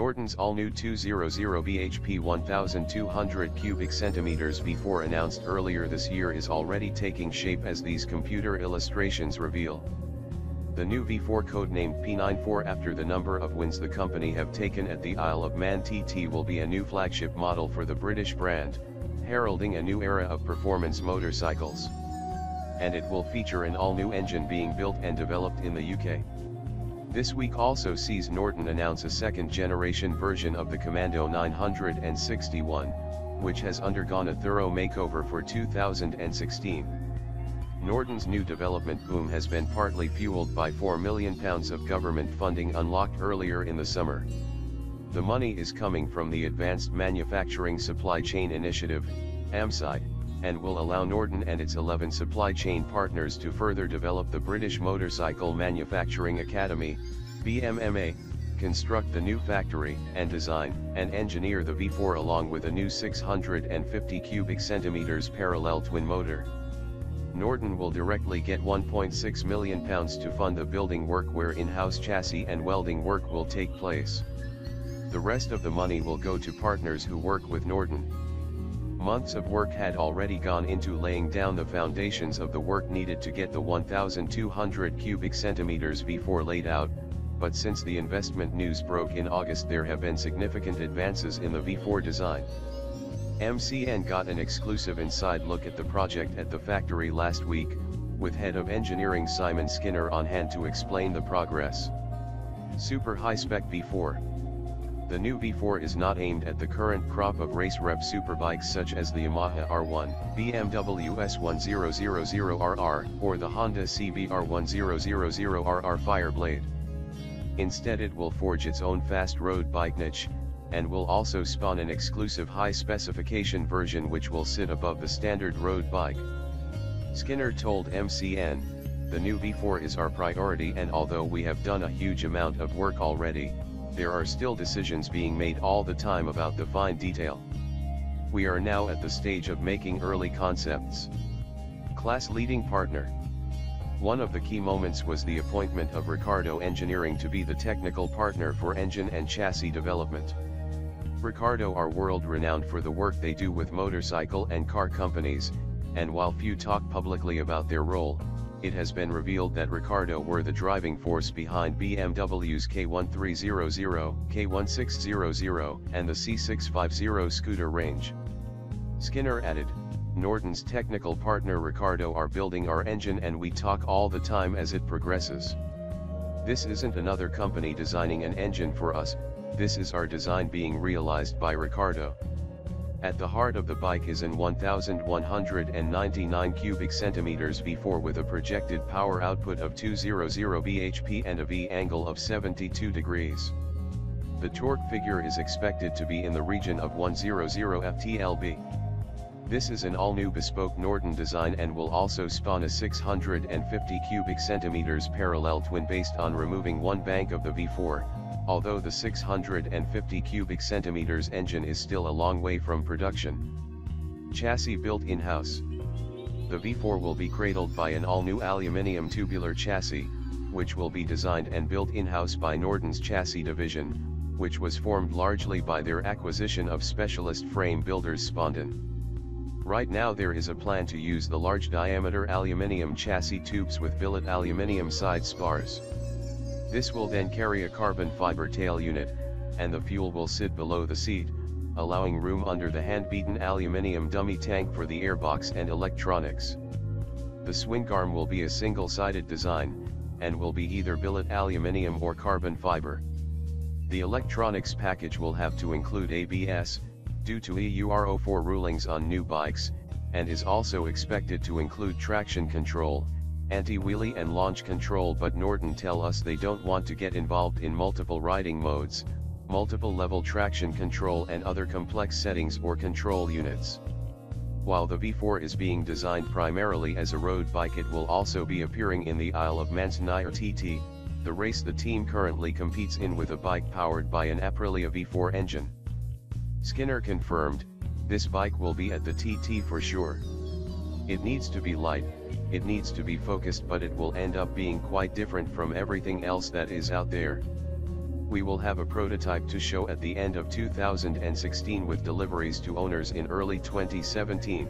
Norton's all-new 200 bhp 1200 cubic centimeters V4 announced earlier this year is already taking shape as these computer illustrations reveal. The new V4, codenamed P94 after the number of wins the company have taken at the Isle of Man TT, will be a new flagship model for the British brand, heralding a new era of performance motorcycles. And it will feature an all-new engine being built and developed in the UK. This week also sees Norton announce a second-generation version of the Commando 961, which has undergone a thorough makeover for 2016. Norton's new development boom has been partly fueled by £4 million of government funding unlocked earlier in the summer. The money is coming from the Advanced Manufacturing Supply Chain Initiative, AMSI, and will allow Norton and its 11 supply chain partners to further develop the British Motorcycle Manufacturing Academy, BMMA, construct the new factory, and design and engineer the V4 along with a new 650 cubic centimeters parallel twin motor. Norton will directly get £1.6 million to fund the building work where in-house chassis and welding work will take place. The rest of the money will go to partners who work with Norton. Months of work had already gone into laying down the foundations of the work needed to get the 1,200 cubic centimeters V4 laid out, but since the investment news broke in August there have been significant advances in the V4 design. MCN got an exclusive inside look at the project at the factory last week, with head of engineering Simon Skinner on hand to explain the progress. Super high-spec V4. The new V4 is not aimed at the current crop of race rep superbikes such as the Yamaha R1, BMW S1000RR, or the Honda CBR 1000RR Fireblade. Instead it will forge its own fast road bike niche, and will also spawn an exclusive high-specification version which will sit above the standard road bike. Skinner told MCN, "The new V4 is our priority, and although we have done a huge amount of work already, there are still decisions being made all the time about the fine detail. We are now at the stage of making early concepts." Class-leading partner. One of the key moments was the appointment of Ricardo Engineering to be the technical partner for engine and chassis development. Ricardo are world-renowned for the work they do with motorcycle and car companies, and while few talk publicly about their role, it has been revealed that Ricardo were the driving force behind BMW's K1300, K1600, and the C650 scooter range. Skinner added, "Norton's technical partner Ricardo are building our engine and we talk all the time as it progresses. This isn't another company designing an engine for us, this is our design being realized by Ricardo." At the heart of the bike is an 1,199 cubic centimeters V4 with a projected power output of 200 bhp and a V angle of 72 degrees. The torque figure is expected to be in the region of 100 ft-lb. This is an all-new bespoke Norton design and will also spawn a 650 cubic centimeters parallel twin based on removing one bank of the V4, although the 650 cubic centimeters engine is still a long way from production. Chassis built in-house. The V4 will be cradled by an all-new aluminium tubular chassis, which will be designed and built in-house by Norton's chassis division, which was formed largely by their acquisition of specialist frame builders Spondon. Right now there is a plan to use the large diameter aluminium chassis tubes with billet aluminium side spars. This will then carry a carbon fiber tail unit, and the fuel will sit below the seat, allowing room under the hand-beaten aluminium dummy tank for the airbox and electronics. The swing arm will be a single-sided design, and will be either billet aluminium or carbon fiber. The electronics package will have to include ABS, due to Euro 4 rulings on new bikes, and is also expected to include traction control, anti-wheelie and launch control, but Norton tell us they don't want to get involved in multiple riding modes, multiple level traction control and other complex settings or control units. While the V4 is being designed primarily as a road bike, it will also be appearing in the Isle of Man's TT, the race the team currently competes in, with a bike powered by an Aprilia V4 engine. Skinner confirmed, "This bike will be at the TT for sure. It needs to be light, it needs to be focused, but it will end up being quite different from everything else that is out there. We will have a prototype to show at the end of 2016 with deliveries to owners in early 2017.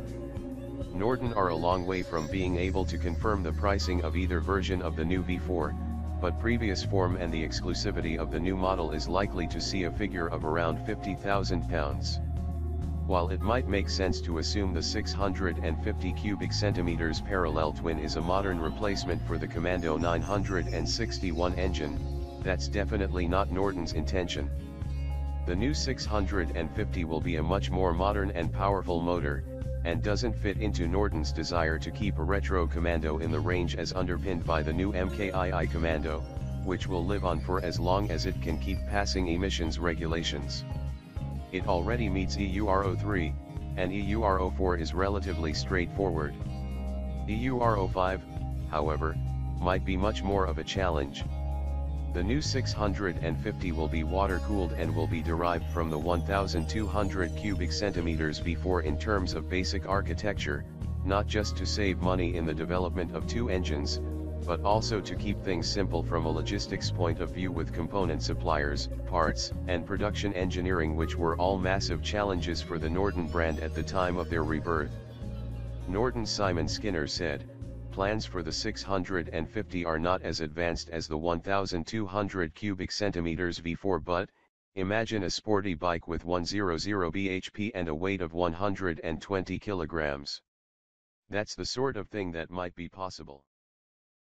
Norton are a long way from being able to confirm the pricing of either version of the new V4, but previous form and the exclusivity of the new model is likely to see a figure of around £50,000. While it might make sense to assume the 650 cubic centimeters parallel twin is a modern replacement for the Commando 961 engine, that's definitely not Norton's intention. The new 650 will be a much more modern and powerful motor, and doesn't fit into Norton's desire to keep a retro Commando in the range as underpinned by the new MKII Commando, which will live on for as long as it can keep passing emissions regulations. It already meets EUR 03, and EUR 04 is relatively straightforward. EUR 05, however, might be much more of a challenge. The new 650 will be water-cooled and will be derived from the 1,200 cubic centimeters V4 in terms of basic architecture, not just to save money in the development of two engines, but also to keep things simple from a logistics point of view with component suppliers, parts, and production engineering, which were all massive challenges for the Norton brand at the time of their rebirth. Norton's Simon Skinner said, "Plans for the 650 are not as advanced as the 1,200 cubic centimeters V4, but imagine a sporty bike with 100 bhp and a weight of 120 kilograms. That's the sort of thing that might be possible."